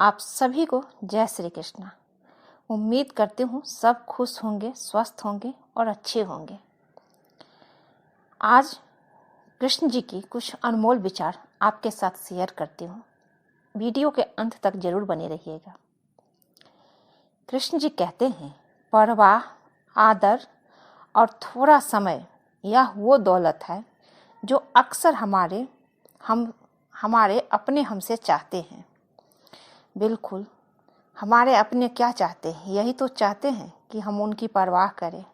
आप सभी को जय श्री कृष्णा। उम्मीद करती हूँ सब खुश होंगे, स्वस्थ होंगे और अच्छे होंगे। आज कृष्ण जी की कुछ अनमोल विचार आपके साथ शेयर करती हूँ। वीडियो के अंत तक जरूर बने रहिएगा। कृष्ण जी कहते हैं, परवाह, आदर और थोड़ा समय यह वो दौलत है जो अक्सर हमारे अपने हमसे चाहते हैं। बिल्कुल, हमारे अपने क्या चाहते हैं? यही तो चाहते हैं कि हम उनकी परवाह करें,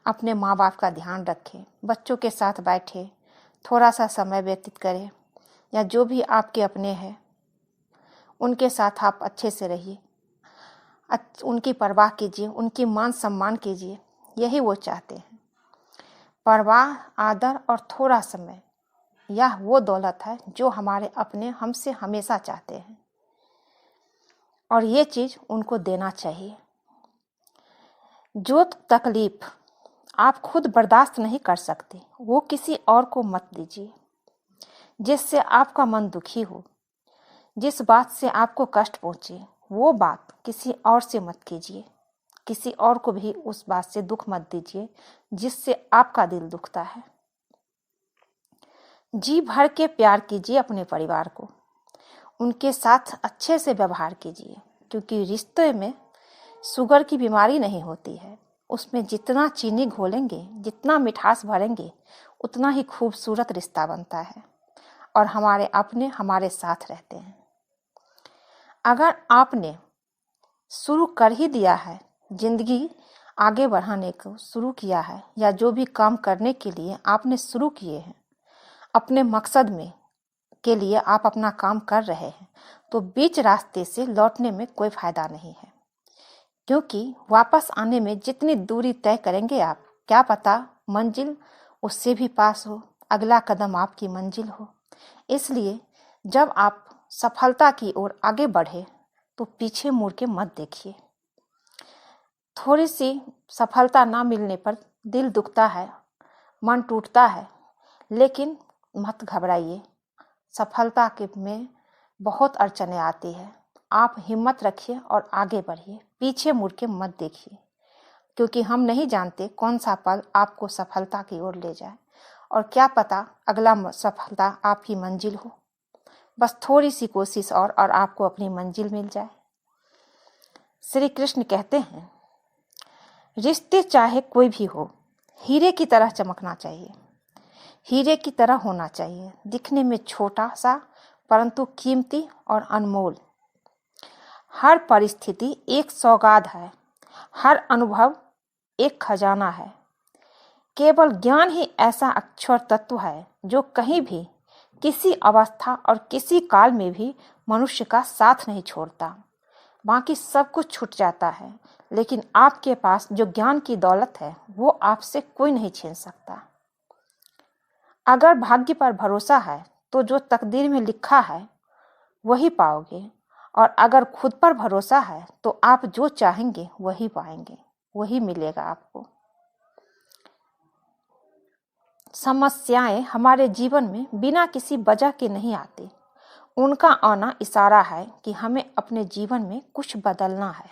अपने माँ बाप का ध्यान रखें, बच्चों के साथ बैठे, थोड़ा सा समय व्यतीत करें, या जो भी आपके अपने हैं उनके साथ आप अच्छे से रहिए, उनकी परवाह कीजिए, उनकी मान सम्मान कीजिए। यही वो चाहते हैं। परवाह, आदर और थोड़ा समय यह वो दौलत है जो हमारे अपने हमसे हमेशा चाहते हैं, और ये चीज़ उनको देना चाहिए। जो तकलीफ आप खुद बर्दाश्त नहीं कर सकते वो किसी और को मत दीजिए। जिससे आपका मन दुखी हो, जिस बात से आपको कष्ट पहुँचे, वो बात किसी और से मत कीजिए। किसी और को भी उस बात से दुख मत दीजिए जिससे आपका दिल दुखता है। जी भर के प्यार कीजिए अपने परिवार को, उनके साथ अच्छे से व्यवहार कीजिए, क्योंकि रिश्ते में शुगर की बीमारी नहीं होती है। उसमें जितना चीनी घोलेंगे, जितना मिठास भरेंगे, उतना ही खूबसूरत रिश्ता बनता है और हमारे अपने हमारे साथ रहते हैं। अगर आपने शुरू कर ही दिया है, जिंदगी आगे बढ़ाने को शुरू किया है, या जो भी काम करने के लिए आपने शुरू किए हैं, अपने मकसद में के लिए आप अपना काम कर रहे हैं, तो बीच रास्ते से लौटने में कोई फायदा नहीं है। क्योंकि वापस आने में जितनी दूरी तय करेंगे आप, क्या पता मंजिल उससे भी पास हो, अगला कदम आपकी मंजिल हो। इसलिए जब आप सफलता की ओर आगे बढ़े तो पीछे मुड़ के मत देखिए। थोड़ी सी सफलता ना मिलने पर दिल दुखता है, मन टूटता है, लेकिन मत घबराइए। सफलता के में बहुत अड़चने आती है। आप हिम्मत रखिए और आगे बढ़िए, पीछे मुड़ के मत देखिए, क्योंकि हम नहीं जानते कौन सा पल आपको सफलता की ओर ले जाए, और क्या पता अगला सफलता आपकी मंजिल हो। बस थोड़ी सी कोशिश और आपको अपनी मंजिल मिल जाए। श्री कृष्ण कहते हैं, रिश्ते चाहे कोई भी हो, हीरे की तरह चमकना चाहिए, हीरे की तरह होना चाहिए, दिखने में छोटा सा परंतु कीमती और अनमोल। हर परिस्थिति एक सौगात है, हर अनुभव एक खजाना है। केवल ज्ञान ही ऐसा अक्षर तत्व है जो कहीं भी, किसी अवस्था और किसी काल में भी मनुष्य का साथ नहीं छोड़ता। बाकी सब कुछ छूट जाता है, लेकिन आपके पास जो ज्ञान की दौलत है वो आपसे कोई नहीं छीन सकता। अगर भाग्य पर भरोसा है तो जो तकदीर में लिखा है वही पाओगे, और अगर खुद पर भरोसा है तो आप जो चाहेंगे वही पाएंगे, वही मिलेगा आपको। समस्याएं हमारे जीवन में बिना किसी वजह के नहीं आती। उनका आना इशारा है कि हमें अपने जीवन में कुछ बदलना है।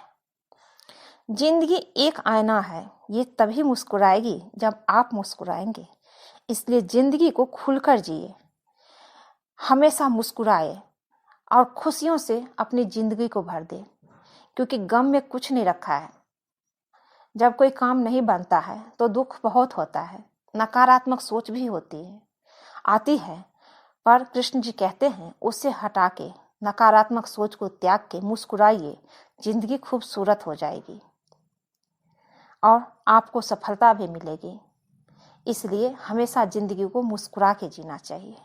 जिंदगी एक आईना है, ये तभी मुस्कुराएगी जब आप मुस्कुराएंगे। इसलिए जिंदगी को खुलकर जिए, हमेशा मुस्कुराए और खुशियों से अपनी जिंदगी को भर दे, क्योंकि गम में कुछ नहीं रखा है। जब कोई काम नहीं बनता है तो दुख बहुत होता है, नकारात्मक सोच भी आती है, पर कृष्ण जी कहते हैं उसे हटा के, नकारात्मक सोच को त्याग के मुस्कुराइए, जिंदगी खूबसूरत हो जाएगी और आपको सफलता भी मिलेगी। इसलिए हमेशा जिंदगी को मुस्कुरा के जीना चाहिए।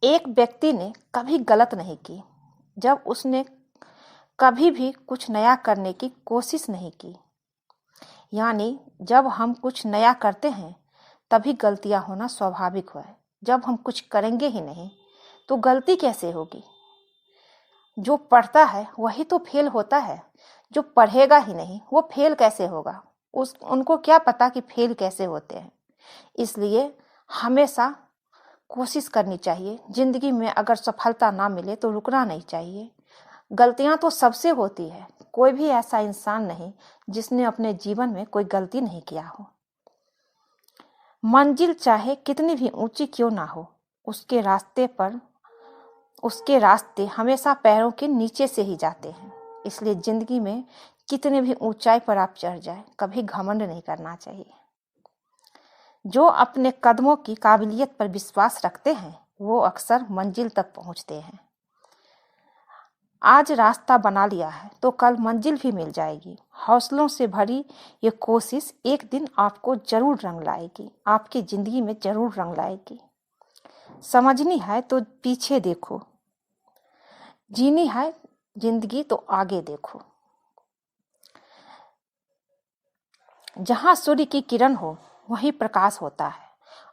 एक व्यक्ति ने कभी गलत नहीं की जब उसने कभी भी कुछ नया करने की कोशिश नहीं की। यानी जब हम कुछ नया करते हैं तभी गलतियां होना स्वाभाविक है। जब हम कुछ करेंगे ही नहीं तो गलती कैसे होगी? जो पढ़ता है वही तो फेल होता है, जो पढ़ेगा ही नहीं वो फेल कैसे होगा? उनको क्या पता कि फेल कैसे होते हैं। इसलिए हमेशा कोशिश करनी चाहिए। जिंदगी में अगर सफलता ना मिले तो रुकना नहीं चाहिए, गलतियां तो सबसे होती है, कोई भी ऐसा इंसान नहीं जिसने अपने जीवन में कोई गलती नहीं किया हो। मंजिल चाहे कितनी भी ऊंची क्यों ना हो, उसके रास्ते हमेशा पैरों के नीचे से ही जाते हैं। इसलिए जिंदगी में कितने भी ऊंचाई पर आप चढ़ जाए, कभी घमंड नहीं करना चाहिए। जो अपने कदमों की काबिलियत पर विश्वास रखते हैं वो अक्सर मंजिल तक पहुंचते हैं। आज रास्ता बना लिया है तो कल मंजिल भी मिल जाएगी। हौसलों से भरी ये कोशिश एक दिन आपको जरूर रंग लाएगी, आपकी जिंदगी में जरूर रंग लाएगी। समझनी है तो पीछे देखो, जीनी है जिंदगी तो आगे देखो। जहाँ सूर्य की किरण हो वहीं प्रकाश होता है,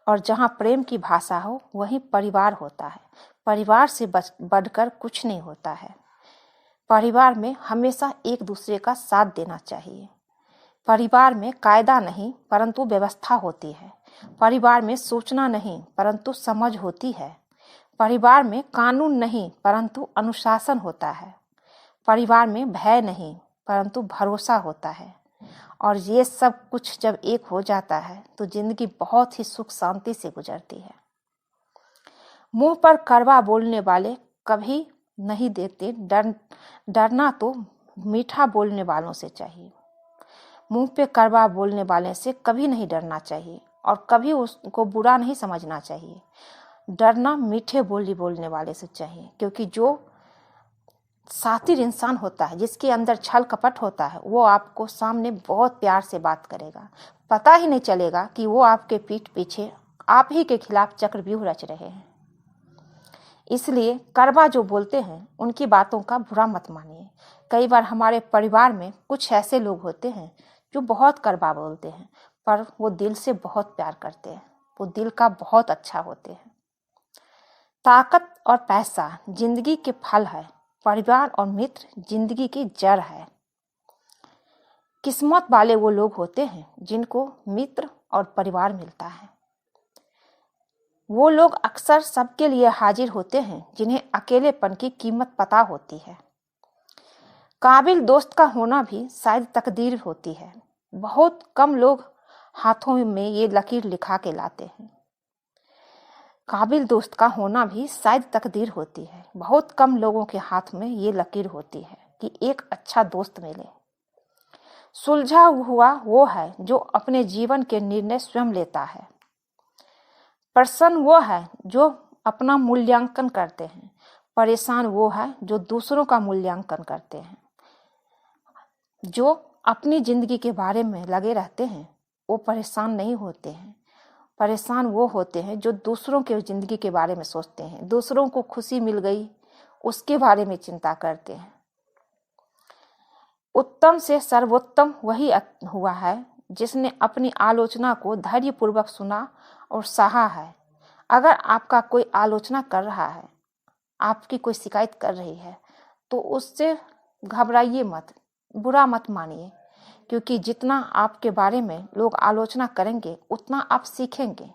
और जहाँ प्रेम की भाषा हो वहीं परिवार होता है। परिवार से बढ़कर कुछ नहीं होता है। परिवार में हमेशा एक दूसरे का साथ देना चाहिए। परिवार में कायदा नहीं परंतु व्यवस्था होती है। परिवार में सूचना नहीं परंतु समझ होती है। परिवार में कानून नहीं परंतु अनुशासन होता है। परिवार में भय नहीं परंतु भरोसा होता है। और ये सब कुछ जब एक हो जाता है तो जिंदगी बहुत ही सुख शांति से गुजरती है। मुंह पर कड़वा बोलने वाले कभी नहीं देते, डरना तो मीठा बोलने वालों से चाहिए। मुंह पे कड़वा बोलने वाले से कभी नहीं डरना चाहिए और कभी उसको बुरा नहीं समझना चाहिए। डरना मीठे बोली बोलने वाले से चाहिए, क्योंकि जो शातिर इंसान होता है, जिसके अंदर छल कपट होता है, वो आपको सामने बहुत प्यार से बात करेगा। पता ही नहीं चलेगा कि वो आपके पीठ पीछे आप ही के खिलाफ चक्रव्यूह रच रहे हैं। इसलिए कड़वा जो बोलते हैं उनकी बातों का बुरा मत मानिए। कई बार हमारे परिवार में कुछ ऐसे लोग होते हैं जो बहुत कड़वा बोलते हैं, पर वो दिल से बहुत प्यार करते हैं, वो दिल का बहुत अच्छा होते हैं। ताकत और पैसा जिंदगी के फल है, परिवार और मित्र जिंदगी की जड़ है। किस्मत वाले वो लोग होते हैं जिनको मित्र और परिवार मिलता है। वो लोग अक्सर सबके लिए हाजिर होते हैं जिन्हें अकेलेपन की कीमत पता होती है। काबिल दोस्त का होना भी शायद तकदीर होती है। बहुत कम लोग हाथों में ये लकीर लिखा के लाते हैं। काबिल दोस्त का होना भी शायद तकदीर होती है। बहुत कम लोगों के हाथ में ये लकीर होती है कि एक अच्छा दोस्त मिले। सुलझा हुआ वो है जो अपने जीवन के निर्णय स्वयं लेता है। प्रसन्न वो है जो अपना मूल्यांकन करते हैं। परेशान वो है जो दूसरों का मूल्यांकन करते हैं। जो अपनी जिंदगी के बारे में लगे रहते हैं वो परेशान नहीं होते हैं। परेशान वो होते हैं जो दूसरों के जिंदगी के बारे में सोचते हैं, दूसरों को खुशी मिल गई उसके बारे में चिंता करते हैं। उत्तम से सर्वोत्तम वही हुआ है जिसने अपनी आलोचना को धैर्यपूर्वक सुना और सहा है। अगर आपका कोई आलोचना कर रहा है, आपकी कोई शिकायत कर रही है, तो उससे घबराइए मत, बुरा मत मानिए, क्योंकि जितना आपके बारे में लोग आलोचना करेंगे उतना आप सीखेंगे।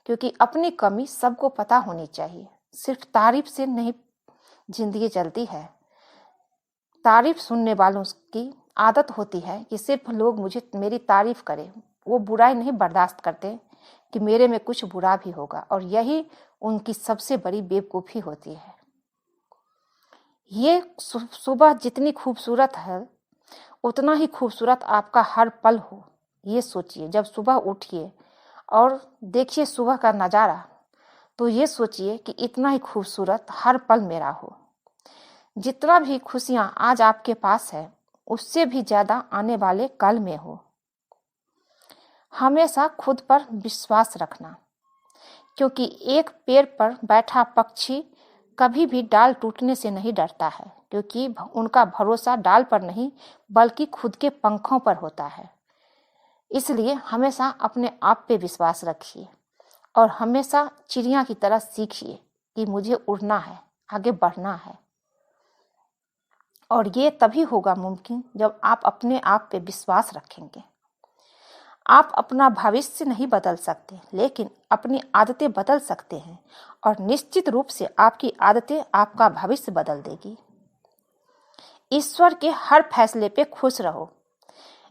क्योंकि अपनी कमी सबको पता होनी चाहिए। सिर्फ तारीफ से नहीं जिंदगी चलती है। तारीफ सुनने वालों की आदत होती है कि सिर्फ लोग मेरी तारीफ करें, वो बुराई नहीं बर्दाश्त करते कि मेरे में कुछ बुरा भी होगा, और यही उनकी सबसे बड़ी बेवकूफ़ी होती है। ये सुबह जितनी खूबसूरत है उतना ही खूबसूरत आपका हर पल हो, ये सोचिए। जब सुबह उठिए और देखिए सुबह का नज़ारा, तो ये सोचिए कि इतना ही खूबसूरत हर पल मेरा हो। जितना भी खुशियाँ आज आपके पास है उससे भी ज़्यादा आने वाले कल में हो। हमेशा खुद पर विश्वास रखना, क्योंकि एक पेड़ पर बैठा पक्षी कभी भी डाल टूटने से नहीं डरता है, क्योंकि उनका भरोसा डाल पर नहीं बल्कि खुद के पंखों पर होता है। इसलिए हमेशा अपने आप पे विश्वास रखिए और हमेशा चिड़िया की तरह सीखिए कि मुझे उड़ना है, आगे बढ़ना है। और ये तभी होगा मुमकिन जब आप अपने आप पे विश्वास रखेंगे। आप अपना भविष्य नहीं बदल सकते, लेकिन अपनी आदतें बदल सकते हैं, और निश्चित रूप से आपकी आदतें आपका भविष्य बदल देगी। ईश्वर के हर फैसले पे खुश रहो।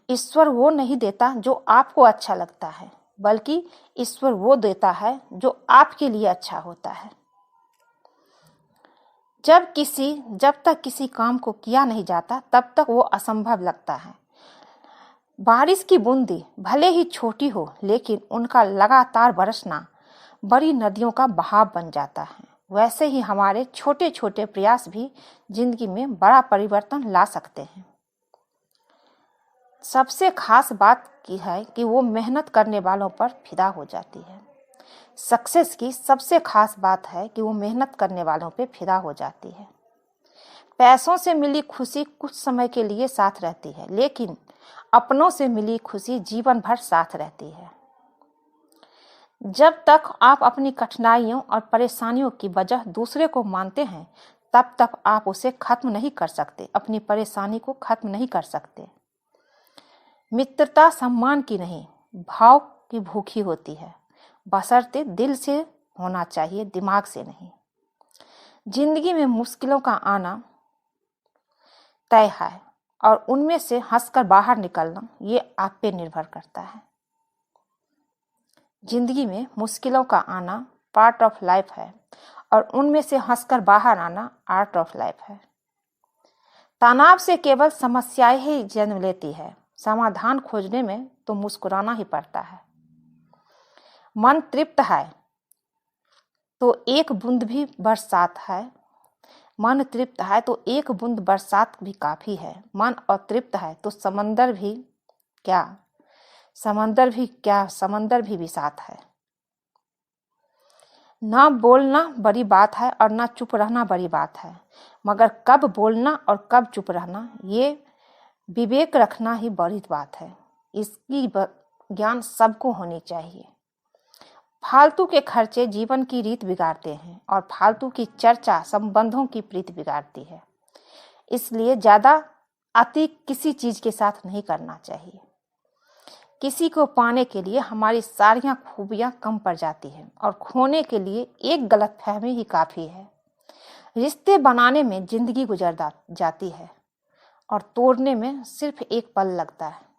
ईश्वर वो नहीं देता जो आपको अच्छा लगता है, बल्कि ईश्वर वो देता है जो आपके लिए अच्छा होता है। जब तक किसी काम को किया नहीं जाता, तब तक वो असंभव लगता है। बारिश की बूंदी भले ही छोटी हो, लेकिन उनका लगातार बरसना बड़ी नदियों का बहाव बन जाता है। वैसे ही हमारे छोटे छोटे प्रयास भी जिंदगी में बड़ा परिवर्तन ला सकते हैं। सबसे खास बात की है कि वो मेहनत करने वालों पर फिदा हो जाती है। सक्सेस की सबसे खास बात है कि वो मेहनत करने वालों पे फिदा हो जाती है। पैसों से मिली खुशी कुछ समय के लिए साथ रहती है, लेकिन अपनों से मिली खुशी जीवन भर साथ रहती है। जब तक आप अपनी कठिनाइयों और परेशानियों की वजह दूसरे को मानते हैं, तब तक आप उसे खत्म नहीं कर सकते, अपनी परेशानी को खत्म नहीं कर सकते। मित्रता सम्मान की नहीं, भाव की भूखी होती है, बशर्ते दिल से होना चाहिए, दिमाग से नहीं। जिंदगी में मुश्किलों का आना तय है और उनमें से हंसकर बाहर निकलना ये आप पे निर्भर करता है। जिंदगी में मुश्किलों का आना पार्ट ऑफ लाइफ है और उनमें से हंसकर बाहर आना आर्ट ऑफ लाइफ है। तनाव से केवल समस्याएं ही जन्म लेती है, समाधान खोजने में तो मुस्कुराना ही पड़ता है। मन तृप्त है तो एक बूंद भी बरसात है, मन तृप्त है तो एक बूंद बरसात भी काफी है। मन अतृप्त है तो समंदर भी विसात है। ना बोलना बड़ी बात है और ना चुप रहना बड़ी बात है, मगर कब बोलना और कब चुप रहना ये विवेक रखना ही बड़ी बात है। इसकी ज्ञान सबको होनी चाहिए। फालतू के खर्चे जीवन की रीत बिगाड़ते हैं और फालतू की चर्चा संबंधों की प्रीत बिगाड़ती है। इसलिए ज्यादा अति किसी चीज के साथ नहीं करना चाहिए। किसी को पाने के लिए हमारी सारियां खूबियां कम पड़ जाती हैं और खोने के लिए एक गलतफहमी ही काफी है। रिश्ते बनाने में जिंदगी गुजर जाती है और तोड़ने में सिर्फ एक पल लगता है।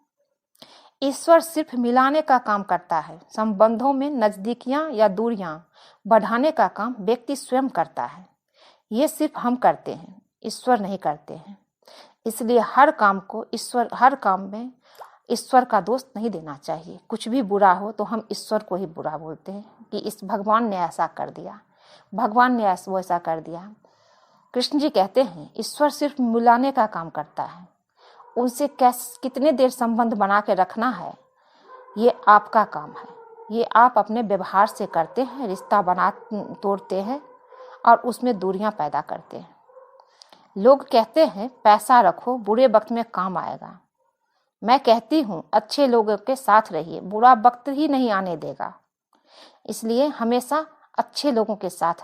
ईश्वर सिर्फ मिलाने का काम करता है। संबंधों में नजदीकियां या दूरियां बढ़ाने का काम व्यक्ति स्वयं करता है। ये सिर्फ हम करते हैं, ईश्वर नहीं करते हैं। इसलिए हर काम में ईश्वर का दोष नहीं देना चाहिए। कुछ भी बुरा हो तो हम ईश्वर को ही बुरा बोलते हैं कि इस भगवान ने ऐसा कर दिया, भगवान ने वैसा कर दिया। कृष्ण जी कहते हैं ईश्वर सिर्फ मिलाने का काम करता है। उनसे कितने देर संबंध बना के रखना है ये आपका काम है। ये आप अपने व्यवहार से करते हैं, रिश्ता तोड़ते हैं और उसमें दूरियां पैदा करते हैं। लोग कहते हैं पैसा रखो, बुरे वक्त में काम आएगा। मैं कहती हूँ अच्छे लोगों के साथ रहिए, बुरा वक्त ही नहीं आने देगा। इसलिए हमेशा अच्छे लोगों के साथ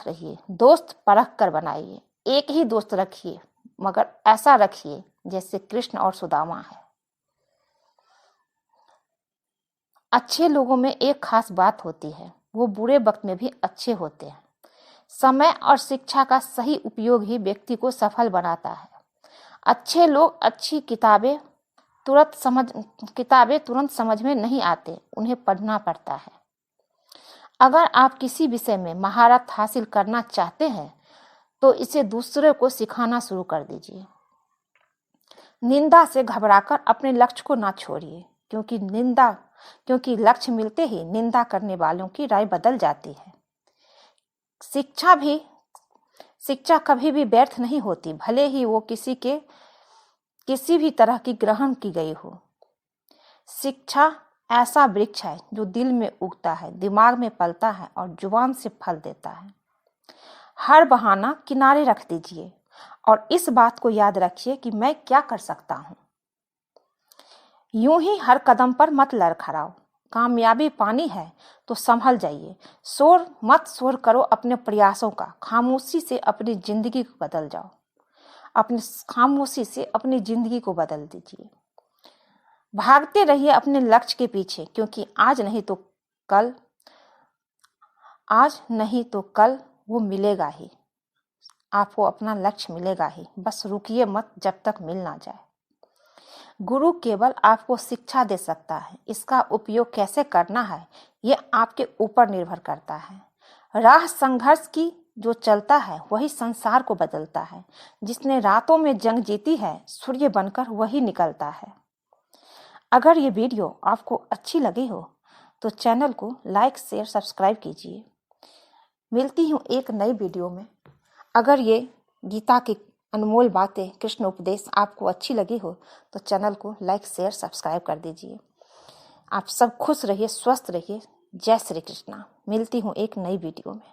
रहिए। दोस्त परख कर बनाइए। एक ही दोस्त रखिए, मगर ऐसा रखिए जैसे कृष्ण और सुदामा है। अच्छे लोगों में एक खास बात होती है, वो बुरे वक्त में भी अच्छे होते हैं। समय और शिक्षा का सही उपयोग ही व्यक्ति को सफल बनाता है। अच्छे लोग अच्छी किताबें तुरंत समझ में नहीं आते, उन्हें पढ़ना पड़ता है। अगर आप किसी विषय में महारत हासिल करना चाहते हैं तो इसे दूसरे को सिखाना शुरू कर दीजिए। निंदा से घबराकर अपने लक्ष्य को ना छोड़िए, क्योंकि लक्ष्य मिलते ही निंदा करने वालों की राय बदल जाती है। शिक्षा कभी भी व्यर्थ नहीं होती, भले ही वो किसी भी तरह की ग्रहण की गई हो। शिक्षा ऐसा वृक्ष है जो दिल में उगता है, दिमाग में पलता है और जुबान से फल देता है। हर बहाना किनारे रख दीजिए और इस बात को याद रखिए कि मैं क्या कर सकता हूँ। यूं ही हर कदम पर मत लड़खड़ाओ। कामयाबी पानी है तो संभल जाइए। शोर करो अपने प्रयासों का। खामोशी से अपनी जिंदगी को बदल जाओ। खामोशी से अपनी जिंदगी को बदल दीजिए। भागते रहिए अपने लक्ष्य के पीछे, क्योंकि आज नहीं तो कल वो मिलेगा ही। आपको अपना लक्ष्य मिलेगा ही, बस रुकिए मत जब तक मिल ना जाए। गुरु केवल आपको शिक्षा दे सकता है, इसका उपयोग कैसे करना है ये आपके ऊपर निर्भर करता है। राह संघर्ष की जो चलता है वही संसार को बदलता है। जिसने रातों में जंग जीती है, सूर्य बनकर वही निकलता है। अगर ये वीडियो आपको अच्छी लगी हो तो चैनल को लाइक शेयर सब्सक्राइब कीजिए। मिलती हूँ एक नई वीडियो में। अगर ये गीता की अनमोल बातें, कृष्ण उपदेश आपको अच्छी लगी हो तो चैनल को लाइक शेयर सब्सक्राइब कर दीजिए। आप सब खुश रहिए, स्वस्थ रहिए। जय श्री कृष्णा। मिलती हूँ एक नई वीडियो में।